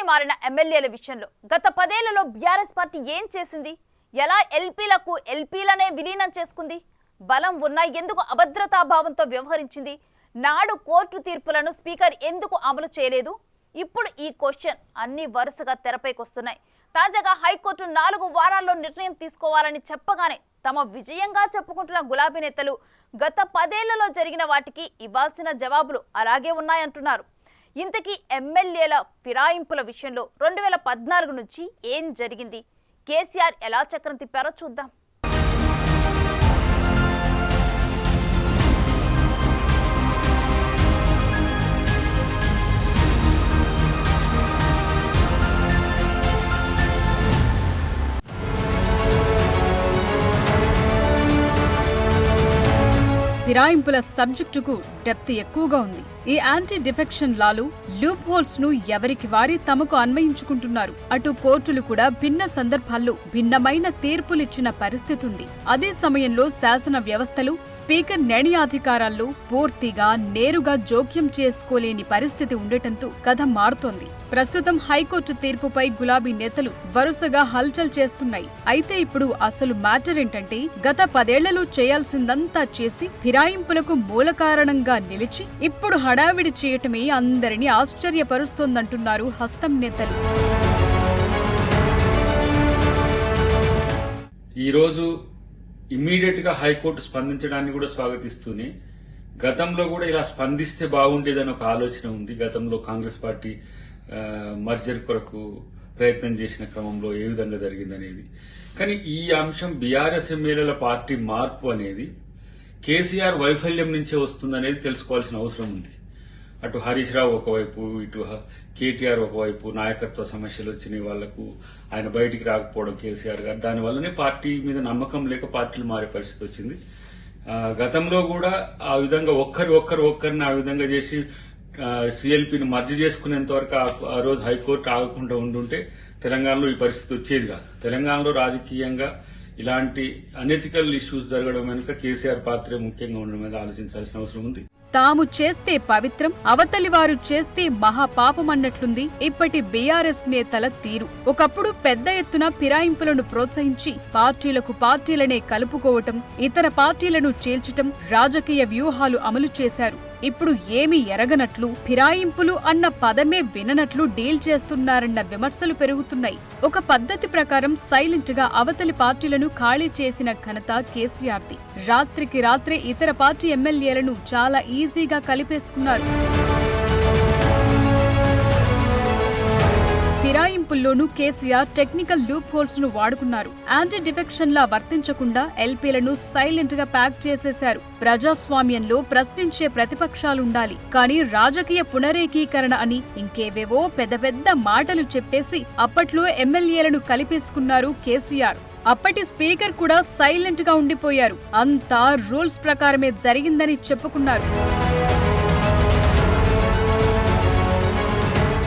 మారిన ఎమ్మెల్యేల విషయంలో గత 10 ఏళ్లలో బీఆర్ఎస్ పార్టీ ఏం చేసింది? ఎలా ఎల్పీలనే విలీనం చేసుకుంది? బలం ఉన్నా ఎందుకు అభద్రతా భావంతో వ్యవహరించింది? నాడు కోర్టు తీర్పులను స్పీకర్ ఎందుకు అమలు చేయలేదు? ఇప్పుడు ఈ క్వశ్చన్ అన్ని వరుసగా తెరపైకి వస్తున్నాయి. తాజాగా హైకోర్టు 4 వారాల్లో నిర్ణయం తీసుకోవాలని చెప్పగానే తమ విజయంగా చెప్పుకుంటున్న గులాబీ నేతలు గత 10 ఏళ్లలో జరిగిన వాటికి ఇవ్వాల్సిన జవాబులు అలాగే ఉన్నాయంటున్నారు. ఇంతకీ ఎమ్మెల్యేల ఫిరాయింపుల విషయంలో 2014 నుంచి ఏం జరిగింది? కేసీఆర్ ఎలా చక్రం తిప్పారో చూద్దాం. ఫిరాయింపుల సబ్జెక్టుకు డెప్త్ ఎక్కువగా ఉంది. ఈ anti defection Lalu loop holes ను ఎవరికి వారి తమకు అన్వయించుకుంటున్నారు. అటు కోర్టులు కూడా భిన్న సందర్భాల్లో భిన్నమైన తీర్పులిచ్చిన పరిస్థితి ఉంది. అదే సమయంలో శాసన వ్యవస్థలు స్పీకర్ నిర్ణయాధికారాల్లో పూర్తిగా నేరుగా జోక్యం చేసుకోలేని పరిస్థితి ఉండటంతో కథ మారుతోంది. ప్రస్తుతం హైకోర్టు తీర్పుపై గులాబీ నేతలు వరుసగా హల్చల్ చేస్తున్నాయి. అయితే ఇప్పుడు అసలు మ్యాటర్ ఏంటంటే గత 10 ఏళ్లలో చేయాల్సిందంతా చేసి ఫిరాయింపులకు మూల కారణంగా నిలిచి ఇప్పుడు హడావిడి చేయటమే అందరినీ ఆశ్చర్యపరుస్తోందంటున్నారు హస్తం నేతలు. ఈరోజు ఇమ్మీడియట్ గా హైకోర్టు స్పందించడాన్ని కూడా స్వాగతిస్తూనే గతంలో కూడా ఇలా స్పందిస్తే బాగుండేదని ఒక ఆలోచన ఉంది. గతంలో కాంగ్రెస్ పార్టీ మర్జర్ కొరకు ప్రయత్నం చేసిన క్రమంలో ఏ విధంగా జరిగిందనేది. కానీ ఈ అంశం బీఆర్ఎస్ ఎమ్మెల్యేల పార్టీ మార్పు అనేది కేసీఆర్ వైఫల్యం నుంచే వస్తుందనేది తెలుసుకోవాల్సిన అవసరం ఉంది. అటు హరీష్ రావు ఒకవైపు, ఇటు కేటీఆర్ ఒకవైపు నాయకత్వ సమస్యలు వచ్చినాయి వాళ్లకు, ఆయన బయటికి రాకపోవడం కేసీఆర్ గారు, దానివల్లనే పార్టీ మీద నమ్మకం లేక పార్టీలు మారే పరిస్థితి వచ్చింది. గతంలో కూడా ఆ విధంగా ఒక్కరిని ఆ విధంగా చేసి సిఎల్పీని మర్జీ చేసుకునేంత వరకు ఆ రోజు హైకోర్టు ఆగకుండా ఉండుంటే తెలంగాణలో ఈ పరిస్థితి వచ్చేది కాదు. తెలంగాణలో రాజకీయంగా ఇలాంటి అనెథికల్ ఇష్యూస్ జరగడం వెనుక కేసీఆర్ పాత్రే ముఖ్యంగా ఉండడం మీద ఆలోచించాల్సిన అవసరం ఉంది. తాము చేస్తే పవిత్రం, అవతలి వారు చేస్తే మహాపాపమన్నట్లుంది ఇప్పటి బీఆర్ఎస్ నేతల తీరు. ఒకప్పుడు పెద్ద ఎత్తున ఫిరాయింపులను ప్రోత్సహించి పార్టీలకు పార్టీలనే కలుపుకోవటం, ఇతర పార్టీలను చీల్చటం, రాజకీయ వ్యూహాలు అమలు చేశారు. ఇప్పుడు ఏమీ ఎరగనట్లు, ఫిరాయింపులు అన్న పదమే విననట్లు డీల్ చేస్తున్నారన్న విమర్శలు పెరుగుతున్నాయి. ఒక పద్ధతి ప్రకారం సైలెంట్ గా అవతలి పార్టీలను ఖాళీ చేసిన ఘనత కేసీఆర్ది. రాత్రికి రాత్రే ఇతర పార్టీ ఎమ్మెల్యేలను చాలా ఈజీగా కలిపేసుకున్నారు. ఫిరాయింపుల్లోనూ కేసీఆర్ టెక్నికల్ లూప్ హోల్స్ ను వాడుకున్నారు. యాంటీ డిఫెక్షన్ లా వర్తించకుండా ఎల్పీలను సైలెంట్ గా ప్యాక్ చేసేశారు. ప్రజాస్వామ్యంలో ప్రశ్నించే ప్రతిపక్షాలుండాలి, కానీ రాజకీయ పునరేకీకరణ అని ఇంకేవేవో పెద్ద మాటలు చెప్పేసి అప్పట్లో ఎమ్మెల్యేలను కలిపేసుకున్నారు కేసీఆర్. అప్పటి స్పీకర్ కూడా సైలెంట్ గా ఉండిపోయారు. అంతా రూల్స్ ప్రకారమే జరిగిందని చెప్పుకున్నారు.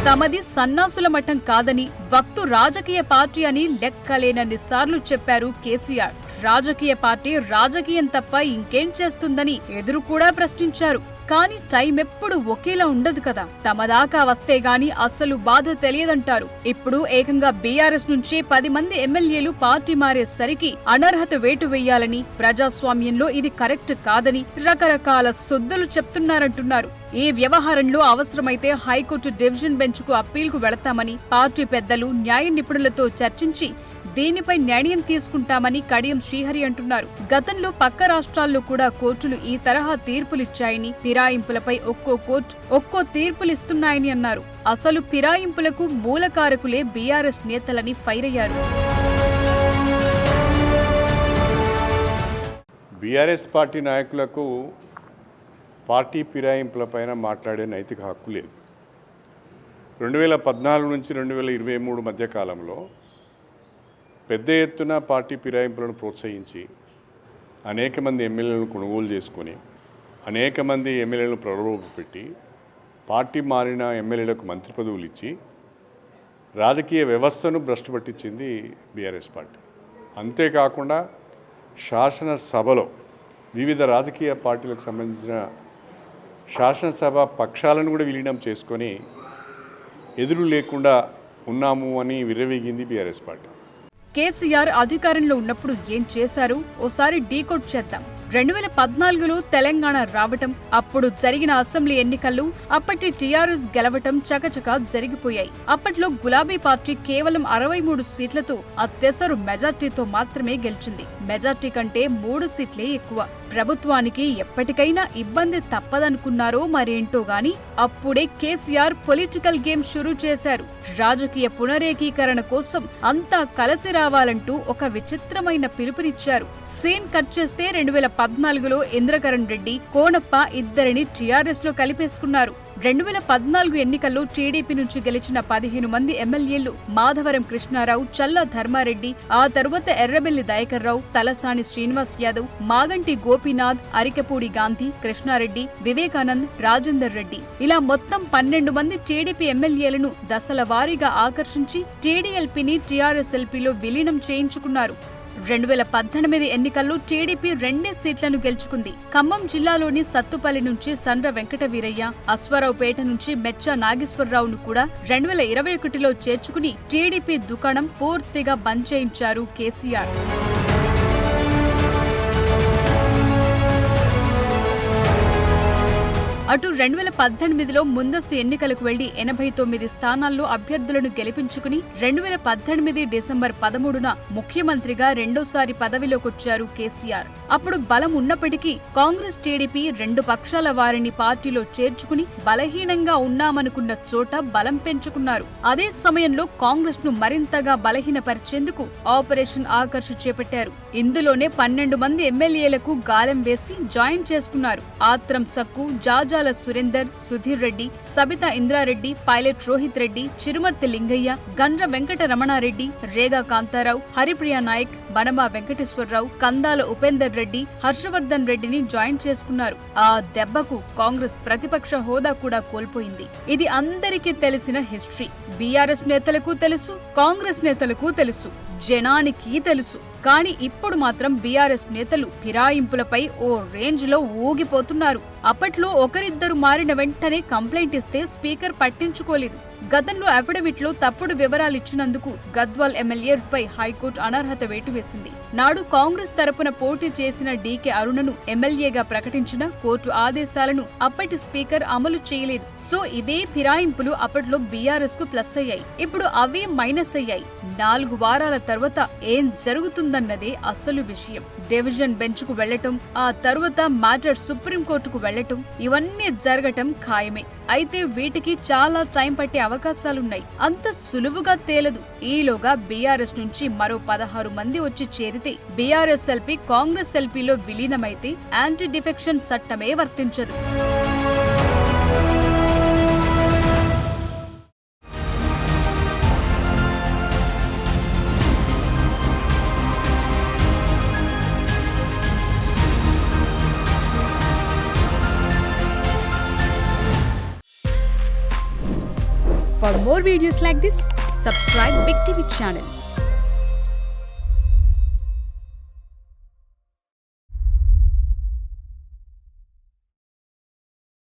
తమది సన్నాసుల మఠం కాదని, వక్తు రాజకీయ పార్టీ అని లెక్కలేనన్ని సార్లు చెప్పారు కేసీఆర్. రాజకీయ పార్టీ రాజకీయం తప్ప ఇంకేం చేస్తుందని ఎదురు కూడా ప్రశ్నించారు. కానీ టైం ఎప్పుడు ఒకేలా ఉండదు కదా. తమ దాకా వస్తే గాని అస్సలు బాధ తెలియదంటారు. ఇప్పుడు ఏకంగా బీఆర్ఎస్ నుంచి 10 మంది ఎమ్మెల్యేలు పార్టీ మారేసరికి అనర్హత వేటు వేయాలని, ప్రజాస్వామ్యంలో ఇది కరెక్ట్ కాదని రకరకాల సొద్దులు చెప్తున్నారంటున్నారు. ఈ వ్యవహారంలో అవసరమైతే హైకోర్టు డివిజన్ బెంచ్ కు అప్పీల్ కు వెళతామని పార్టీ పెద్దలు, న్యాయ నిపుణులతో చర్చించి దీనిపై నిర్ణయం తీసుకుంటామని కడియం శ్రీహరి అంటున్నారు. గతంలో పక్క రాష్ట్రాల్లో కూడా కోర్టులు ఈ తరహా తీర్పులిచ్చాయని, ఫిరాయింపులపై ఒక్కో కోర్టు ఒక్కో తీర్పులిస్తున్నాయని అన్నారు. అసలు ఫిరాయింపులకు మూలకారకులే బీఆర్ఎస్ నేతలని ఫైర్ అయ్యారు. బీఆర్ఎస్ పార్టీ నాయకులకు పార్టీ ఫిరాయింపులపైన మాట్లాడే నైతిక హక్కు లేదు. 2014 నుంచి 2023 మధ్య కాలంలో పెద్ద ఎత్తున పార్టీ ఫిరాయింపులను ప్రోత్సహించి అనేక మంది ఎమ్మెల్యేలను కొనుగోలు చేసుకొని, అనేక మంది ఎమ్మెల్యేలను ప్రలోభపెట్టి పార్టీ మారిన ఎమ్మెల్యేలకు మంత్రి పదవులు ఇచ్చి రాజకీయ వ్యవస్థను భ్రష్టు పట్టించింది బీఆర్ఎస్ పార్టీ. అంతేకాకుండా శాసనసభలో వివిధ రాజకీయ పార్టీలకు సంబంధించిన శాసనసభ పక్షాలను కూడా విలీనం చేసుకొని ఎదురు లేకుండా ఉన్నాము అని విర్రవీగింది బీఆర్ఎస్ పార్టీ. కేసీఆర్ అధికారంలో ఉన్నప్పుడు ఏం చేశారు ఓసారి డీకోడ్ చేద్దాం. 2014లో తెలంగాణ రావటం, అప్పుడు జరిగిన అసెంబ్లీ ఎన్నికల్లో అప్పటి టీఆర్ఎస్ గెలవటం చకచకా జరిగిపోయాయి. అప్పట్లో గులాబీ పార్టీ కేవలం 63 సీట్లతో అత్యవసర మెజార్టీతో మాత్రమే గెలిచింది. మెజార్టీ కంటే 3 సీట్లే ఎక్కువ. ప్రభుత్వానికి ఎప్పటికైనా ఇబ్బంది తప్పదనుకున్నారో మరేంటో గాని అప్పుడే కేసీఆర్ పొలిటికల్ గేమ్ షురూ చేశారు. రాజకీయ పునరేకీకరణ కోసం అంతా కలిసి రావాలంటూ ఒక విచిత్రమైన పిలుపునిచ్చారు. సీన్ కట్ చేస్తే 2014లో ఇంద్రకరణ్ రెడ్డి, కోనప్ప ఇద్దరిని టీఆర్ఎస్ లో కలిపేసుకున్నారు. 2014 ఎన్నికల్లో టీడీపీ నుంచి గెలిచిన 15 మంది ఎమ్మెల్యేలు మాధవరం కృష్ణారావు, చల్లా ధర్మారెడ్డి, ఆ తరువాత ఎర్రబెల్లి దయాకర్రావు, తలసాని శ్రీనివాస్ యాదవ్, మాగంటి గోపీనాథ్, అరికపూడి గాంధీ, కృష్ణారెడ్డి, వివేకానంద్, రాజేందర్ రెడ్డి ఇలా మొత్తం 12 మంది టీడీపీ ఎమ్మెల్యేలను దశల వారీగా ఆకర్షించి టీడీఎల్పీని టీఆర్ఎస్ఎల్పీలో విలీనం చేయించుకున్నారు. 2018 ఎన్నికల్లో టీడీపీ 2 సీట్లను గెలుచుకుంది. ఖమ్మం జిల్లాలోని సత్తుపల్లి నుంచి సండ్ర వెంకట వీరయ్య, అశ్వారావుపేట నుంచి మెచ్చ నాగేశ్వరరావును కూడా 2021లో చేర్చుకుని టీడీపీ దుకాణం పూర్తిగా బంద్ చేయించారు కేసీఆర్. అటు 2018లో ముందస్తు ఎన్నికలకు వెళ్లి 89 స్థానాల్లో అభ్యర్థులను గెలిపించుకుని 2018 డిసెంబర్ 13న ముఖ్యమంత్రిగా రెండోసారి పదవిలోకొచ్చారు కేసీఆర్. అప్పుడు బలం ఉన్నప్పటికీ కాంగ్రెస్, టీడీపీ 2 పక్షాల వారిని పార్టీలో చేర్చుకుని బలహీనంగా ఉన్నామనుకున్న చోట బలం పెంచుకున్నారు. అదే సమయంలో కాంగ్రెస్ ను మరింతగా బలహీనపరిచేందుకు ఆపరేషన్ ఆకర్ష్ చేపట్టారు. ఇందులోనే 12 మంది ఎమ్మెల్యేలకు గాలం వేసి జాయిన్ చేసుకున్నారు. ఆత్రం సక్కు, జాజాల సురేందర్, సుధీర్ రెడ్డి, సబితా ఇంద్రారెడ్డి, పైలట్ రోహిత్ రెడ్డి, చిరుమర్తి లింగయ్య, గండ్ర వెంకట రమణారెడ్డి, రేగా కాంతారావు, హరిప్రియా నాయక్, బనబా వెంకటేశ్వరరావు, కందాల ఉపేందర్ రెడ్డి, హర్షవర్ధన్ రెడ్డిని జాయిన్ చేసుకున్నారు. ఆ దెబ్బకు కాంగ్రెస్ ప్రతిపక్ష హోదా కూడా కోల్పోయింది. ఇది అందరికీ తెలిసిన హిస్టరీ. బీఆర్ఎస్ నేతలకు తెలుసు, కాంగ్రెస్ నేతలకు తెలుసు, జనానికి తెలుసు. కానీ ఇప్పుడు మాత్రం బీఆర్ఎస్ నేతలు ఫిరాయింపులపై ఓ రేంజ్ లో ఊగిపోతున్నారు. అప్పట్లో ఒకరిద్దరు మారిన వెంటనే కంప్లైంట్ ఇస్తే స్పీకర్ పట్టించుకోలేదు. గతంలో అఫిడవిట్లో తప్పుడు వివరాలిచ్చినందుకు గద్వాల్ ఎమ్మెల్యేపై హైకోర్టు అనర్హత వేటు వేసింది. నాడు కాంగ్రెస్ తరపున పోటీ చేసిన డీకే అరుణను ఎమ్మెల్యేగా ప్రకటించిన కోర్టు ఆదేశాలను అప్పటి స్పీకర్ అమలు చేయలేదు. సో ఇవే ఫిరాయింపులు అప్పట్లో బీఆర్ఎస్ కు ప్లస్ అయ్యాయి. ఇప్పుడు అవే మైనస్ అయ్యాయి. 4 వారాల తర్వాత ఏం జరుగుతుందన్నదే అసలు విషయం. డివిజన్ బెంచ్ కు వెళ్లటం, ఆ తరువాత మ్యాటర్ సుప్రీంకోర్టుకు వెళ్లటం, ఇవన్నీ జరగటం ఖాయమే. అయితే వీటికి చాలా టైం పట్టే అవకాశాలున్నాయి. అంత సులువుగా తేలదు. ఈలోగా బీఆర్ఎస్ నుంచి మరో 16 మంది వచ్చి చేరితే బీఆర్ఎస్ ఎల్పీ కాంగ్రెస్ ఎల్పీలో విలీనమైతే యాంటీ డిఫెక్షన్ చట్టమే వర్తించదు. For more videos like this, subscribe Big TV channel.